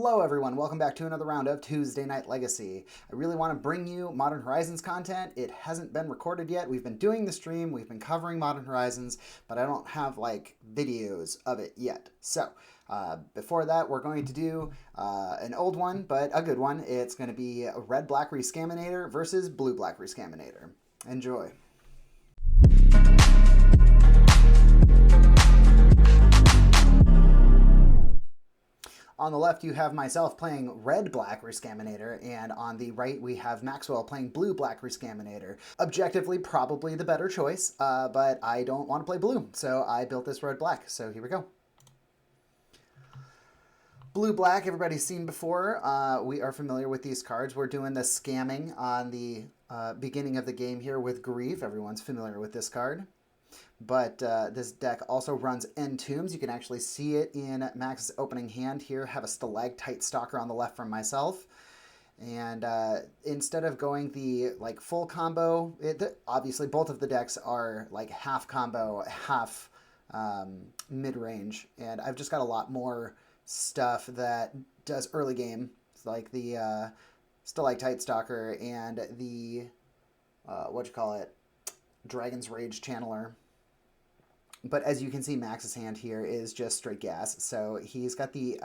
Hello everyone, welcome back to another round of Tuesday Night Legacy. I really want to bring you Modern Horizons content. It hasn't been recorded yet. We've been doing the stream, we've been covering Modern Horizons, but I don't have like videos of it yet. So before that, we're going to do an old one, but a good one. It's going to be Red-Black Rescaminator versus Blue-Black Rescaminator. Enjoy. On the left, you have myself playing Red-Black Rescaminator, and on the right, we have Maxwell playing Blue-Black Rescaminator. Objectively, probably the better choice, but I don't want to play blue, so I built this Red-Black, so here we go. Blue-Black, everybody's seen before. We are familiar with these cards. We're doing the scamming on the beginning of the game here with Grief. Everyone's familiar with this card. But this deck also runs Entombs. You can actually see it in Max's opening hand here. Have a Stalactite Stalker on the left from myself. And instead of going the like full combo, obviously both of the decks are like half combo, half mid-range. And I've just got a lot more stuff that does early game, like the Stalactite Stalker and the, Dragon's Rage Channeler. But as you can see, Max's hand here is just straight gas. So he's got the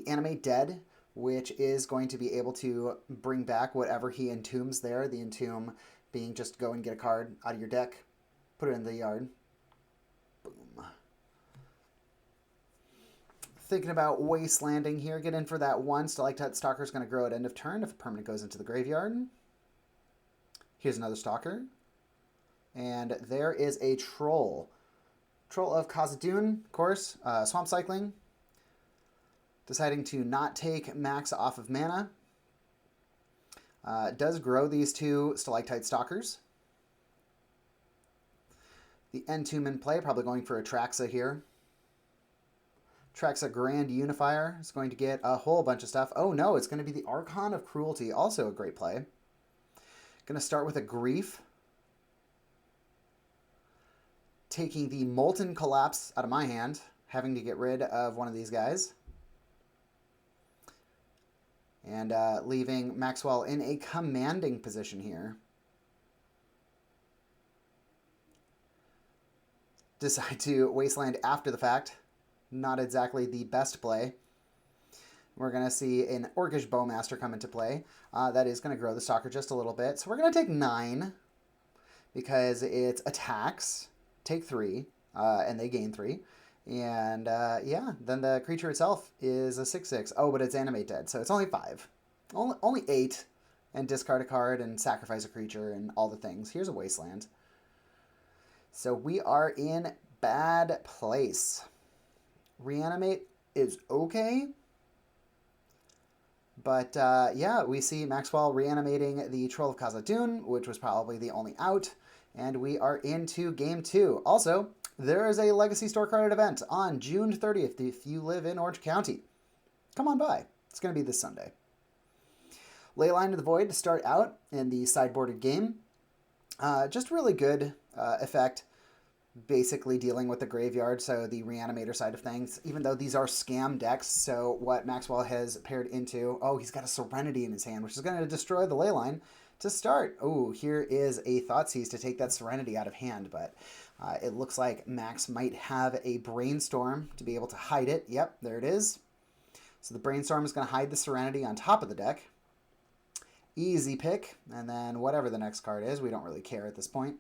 Animate Dead, which is going to be able to bring back whatever he entombs there. The entomb being just go and get a card out of your deck, put it in the yard. Boom. Thinking about Wastelanding here. Get in for that one. Stalactite Stalker is going to grow at end of turn if a permanent goes into the graveyard. Here's another Stalker. And there is a Troll. Troll of Khazad-dûn, of course, Swamp Cycling. Deciding to not take Max off of mana. Does grow these two Stalactite Stalkers. The Entomb in play, probably going for a Traxa here. Traxa Grand Unifier is going to get a whole bunch of stuff. Oh no, it's going to be the Archon of Cruelty, also a great play. Going to start with a Grief. Taking the Molten Collapse out of my hand, having to get rid of one of these guys. And leaving Maxwell in a commanding position here. Decide to Wasteland after the fact. Not exactly the best play. We're going to see an Orcish Bowmaster come into play. That is going to grow the Stalker just a little bit. So we're going to take 9 because it's attacks. Take 3, and they gain 3. And yeah, then the creature itself is a 6/6. Oh, but it's Animate Dead, so it's only 5. Only 8, and discard a card and sacrifice a creature and all the things. Here's a Wasteland. So we are in bad place. Reanimate is okay. But yeah, we see Maxwell reanimating the Troll of Khazad-dûn, which was probably the only out. And we are into Game 2. Also, there is a Legacy Store Credit event on June 30th if you live in Orange County. Come on by. It's going to be this Sunday. Leyline of the Void to start out in the sideboarded game. Just really good effect. Basically dealing with the graveyard, so the Reanimator side of things. Even though these are scam decks, so what Maxwell has paired into... Oh, he's got a Serenity in his hand, which is going to destroy the Leyline. To start, oh, here is a Thoughtseize to take that Serenity out of hand, but it looks like Max might have a Brainstorm to be able to hide it. Yep, there it is. So the Brainstorm is going to hide the Serenity on top of the deck. Easy pick, and then whatever the next card is, we don't really care at this point.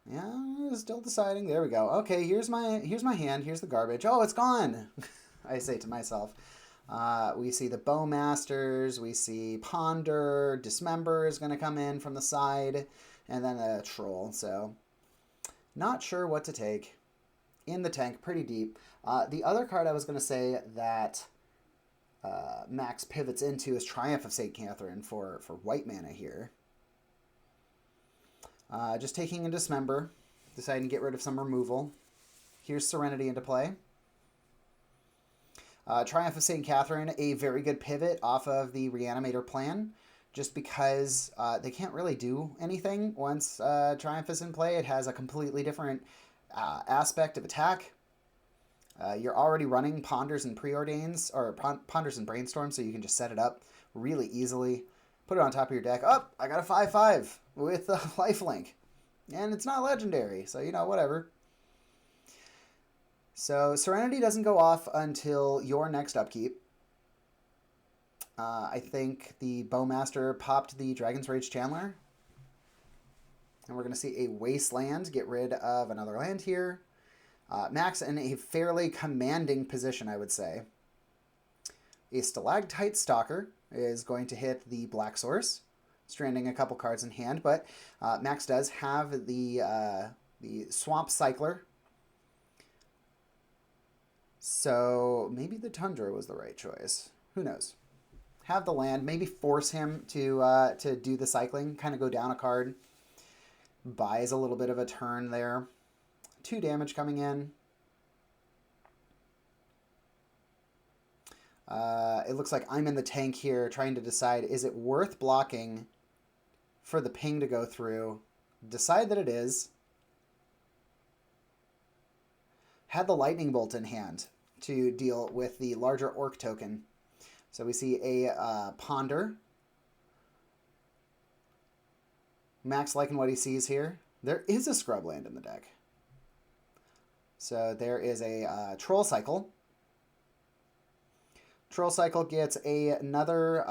Yeah, still deciding. There we go. Okay, here's my hand. Here's the garbage. Oh, it's gone. I say to myself. We see the Bowmasters, we see Ponder, Dismember is going to come in from the side, and then a Troll. So, not sure what to take. In the tank, pretty deep. The other card I was going to say that Max pivots into is Triumph of St. Catherine for white mana here. Just taking a Dismember, deciding to get rid of some removal. Here's Serenity into play. Triumph of St. Catherine, a very good pivot off of the Reanimator plan, just because they can't really do anything once Triumph is in play. It has a completely different aspect of attack. You're already running Ponders and Preordains, or Ponders and Brainstorm, so you can just set it up really easily. Put it on top of your deck. Oh, I got a 5/5 with a lifelink. And it's not legendary, so, you know, whatever. So Serenity doesn't go off until your next upkeep. I think the Bowmaster popped the Dragon's Rage Chandler. And we're going to see a Wasteland get rid of another land here. Max in a fairly commanding position, I would say. A Stalactite Stalker is going to hit the Black Source, stranding a couple cards in hand, but Max does have the Swamp Cycler. So maybe the Tundra was the right choice. Who knows? Have the land, maybe force him to do the cycling, kind of go down a card. Buys a little bit of a turn there. 2 damage coming in. It looks like I'm in the tank here trying to decide, is it worth blocking for the ping to go through? Decide that it is. Had the Lightning Bolt in hand to deal with the larger Orc token. So we see a Ponder. Max liking what he sees here. There is a Scrub land in the deck. So there is a Troll Cycle. Troll Cycle gets another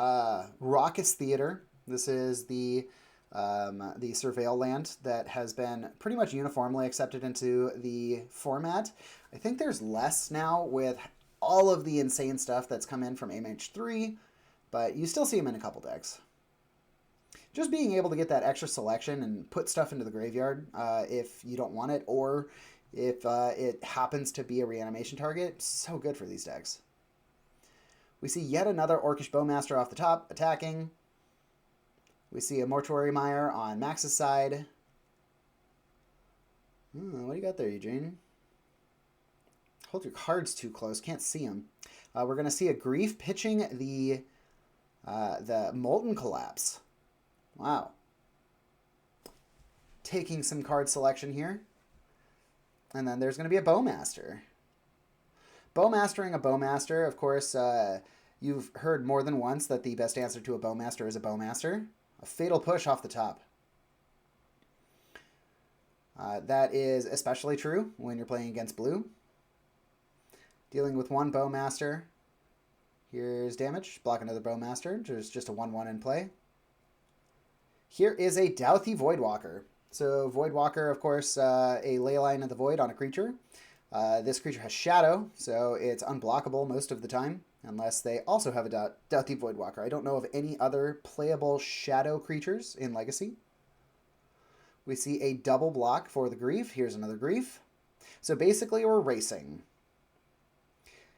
Raucous Theater. This is the Surveil land that has been pretty much uniformly accepted into the format. I think there's less now with all of the insane stuff that's come in from MH3, but you still see them in a couple decks. Just being able to get that extra selection and put stuff into the graveyard if you don't want it, or if it happens to be a reanimation target, so good for these decks. We see yet another Orcish Bowmaster off the top, attacking. We see a Mortuary Mire on Max's side. What do you got there, Eugene? Hold your cards too close, can't see them. We're going to see a Grief pitching the Molten Collapse. Wow. Taking some card selection here. And then there's going to be a Bowmaster. Bowmastering a Bowmaster, of course, you've heard more than once that the best answer to a Bowmaster is a Bowmaster. A Fatal Push off the top. That is especially true when you're playing against blue. Dealing with one Bowmaster. Here's damage. Block another Bowmaster. There's just a 1/1 in play. Here is a Douthie Voidwalker. So Voidwalker, of course, a Leyline of the Void on a creature. This creature has Shadow, so it's unblockable most of the time, unless they also have a Douthie Voidwalker. I don't know of any other playable Shadow creatures in Legacy. We see a double block for the Grief. Here's another Grief. So basically we're racing.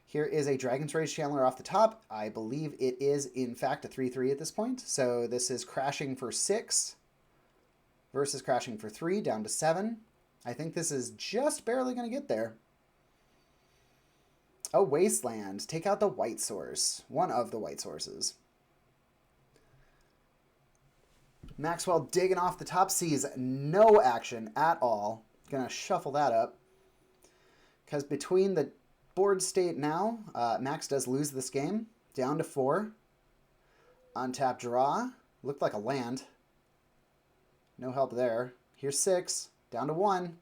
Here is a Dragon's Rage Chandler off the top. I believe it is, in fact, a 3/3 at this point. So this is crashing for 6 versus crashing for 3, down to 7. I think this is just barely going to get there. A Wasteland. Take out the white source. One of the white sources. Maxwell digging off the top, sees no action at all. Going to shuffle that up. Because between the board state now, Max does lose this game. Down to 4. Untap draw. Looked like a land. No help there. Here's 6. Down to 1.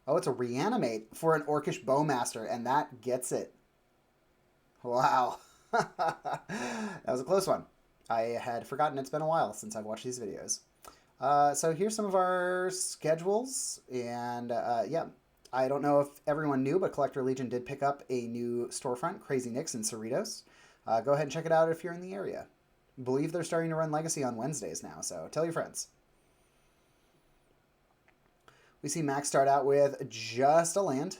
Oh, it's a Reanimate for an Orcish Bowmaster, and that gets it. Wow. That was a close one. I had forgotten it's been a while since I've watched these videos. So here's some of our schedules, and yeah. I don't know if everyone knew, but Collector Legion did pick up a new storefront, Crazy Nicks in Cerritos. Go ahead and check it out if you're in the area. I believe they're starting to run Legacy on Wednesdays now, so tell your friends. We see Max start out with just a land,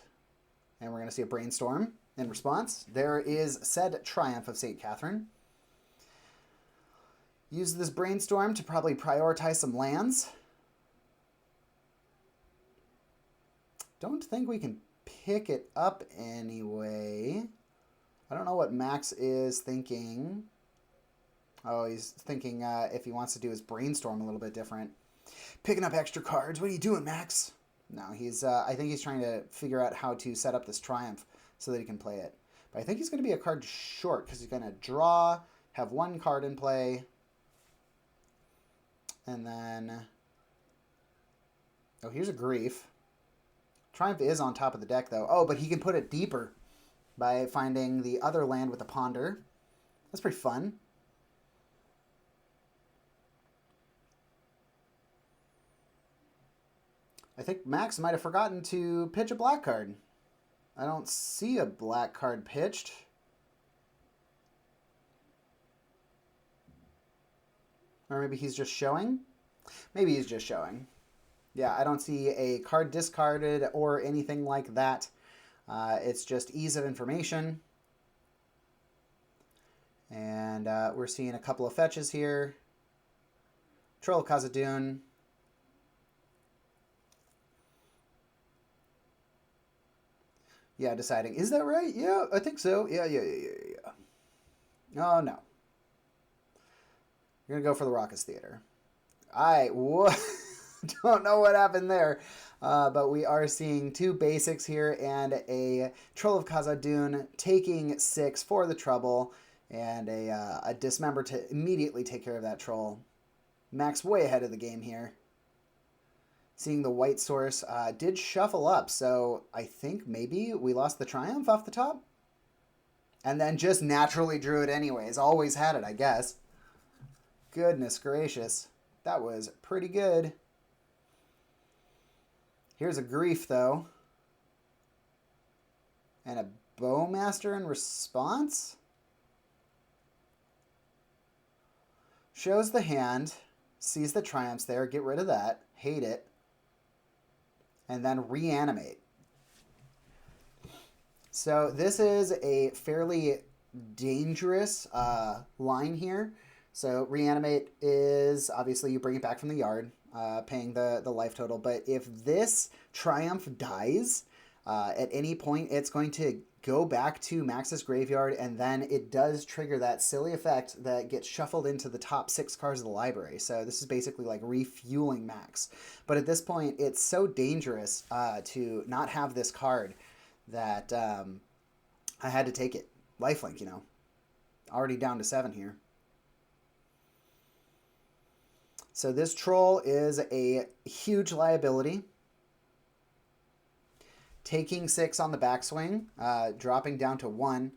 and we're going to see a Brainstorm in response. There is said Triumph of St. Catherine. Use this Brainstorm to probably prioritize some lands. Don't think we can pick it up anyway. I don't know what Max is thinking. Oh, he's thinking if he wants to do his Brainstorm a little bit different. Picking up extra cards. What are you doing, Max? No, he's. I think he's trying to figure out how to set up this Triumph. so that he can play it. But I think he's going to be a card short because he's going to draw, have one card in play, and then... Oh, here's a Grief. Triumph is on top of the deck, though. Oh, but he can put it deeper by finding the other land with the Ponder. That's pretty fun. I think Max might have forgotten to pitch a black card. I don't see a black card pitched. Or maybe he's just showing? Maybe he's just showing. Yeah, I don't see a card discarded or anything like that. It's just ease of information. And we're seeing a couple of fetches here. Troll of Khazad-dûn. Yeah, deciding, is that right? Yeah, I think so. Yeah. Oh, no. You're going to go for the Rakdos Theater. I don't know what happened there. But we are seeing two basics here and a Troll of Khazad-dûn taking 6 for the trouble and a Dismember to immediately take care of that troll. Max way ahead of the game here. Seeing the white source did shuffle up, so I think maybe we lost the Triumph off the top. And then just naturally drew it anyways. Always had it, I guess. Goodness gracious. That was pretty good. Here's a Grief, though. And a Bowmaster in response? Shows the hand. Sees the Triumphs there. Get rid of that. Hate it. And then Reanimate. So this is a fairly dangerous line here. So Reanimate is, obviously, you bring it back from the yard, paying the life total. But if this Triumph dies, at any point, it's going to go back to Max's graveyard, and then it does trigger that silly effect that gets shuffled into the top 6 cards of the library. So this is basically like refueling Max. But at this point, it's so dangerous to not have this card that I had to take it. Lifelink, you know. Already down to 7 here. So this troll is a huge liability. Taking 6 on the backswing, dropping down to 1.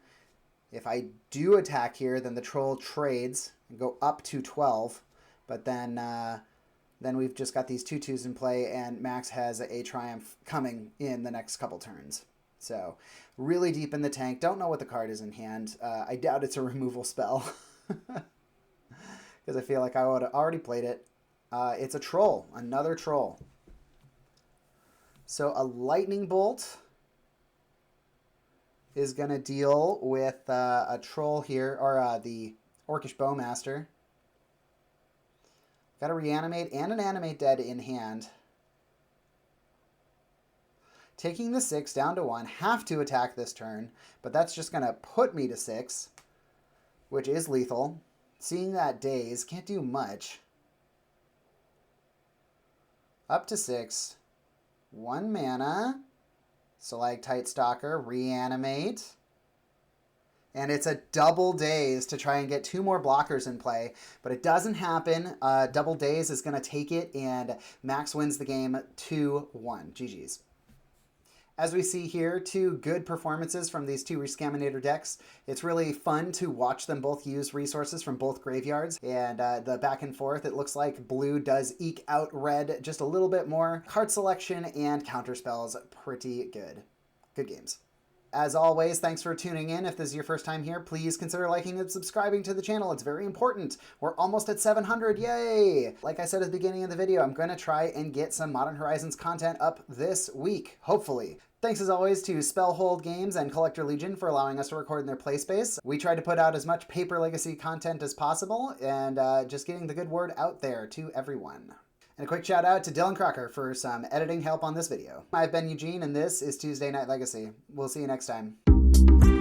If I do attack here, then the troll trades and go up to 12. But then we've just got these 2/2s in play, and Max has a Triumph coming in the next couple turns. So really deep in the tank. Don't know what the card is in hand. I doubt it's a removal spell. Because I feel like I would have already played it. It's a troll. Another troll. So a Lightning Bolt is going to deal with a troll here, or the Orcish Bowmaster. Got a Reanimate and an Animate Dead in hand. Taking the 6 down to 1. Have to attack this turn, but that's just going to put me to 6, which is lethal. Seeing that Daze, can't do much. Up to 6. 1 mana. Stalactite Stalker, Reanimate. And it's a double Daze to try and get 2 more blockers in play. But it doesn't happen. Double Daze is going to take it, and Max wins the game 2-1. GG's. As we see here, 2 good performances from these 2 Rescaminator decks. It's really fun to watch them both use resources from both graveyards. And the back and forth, it looks like blue does eke out red just a little bit more. Card selection and counter spells, pretty good. Good games. As always, thanks for tuning in. If this is your first time here, please consider liking and subscribing to the channel. It's very important. We're almost at 700, yay! Like I said at the beginning of the video, I'm going to try and get some Modern Horizons content up this week, hopefully. Thanks as always to Spellhold Games and Collector Legion for allowing us to record in their play space. We try to put out as much Paper Legacy content as possible, and just getting the good word out there to everyone. And a quick shout out to Dylan Crocker for some editing help on this video. I've been Eugene, and this is Tuesday Night Legacy. We'll see you next time.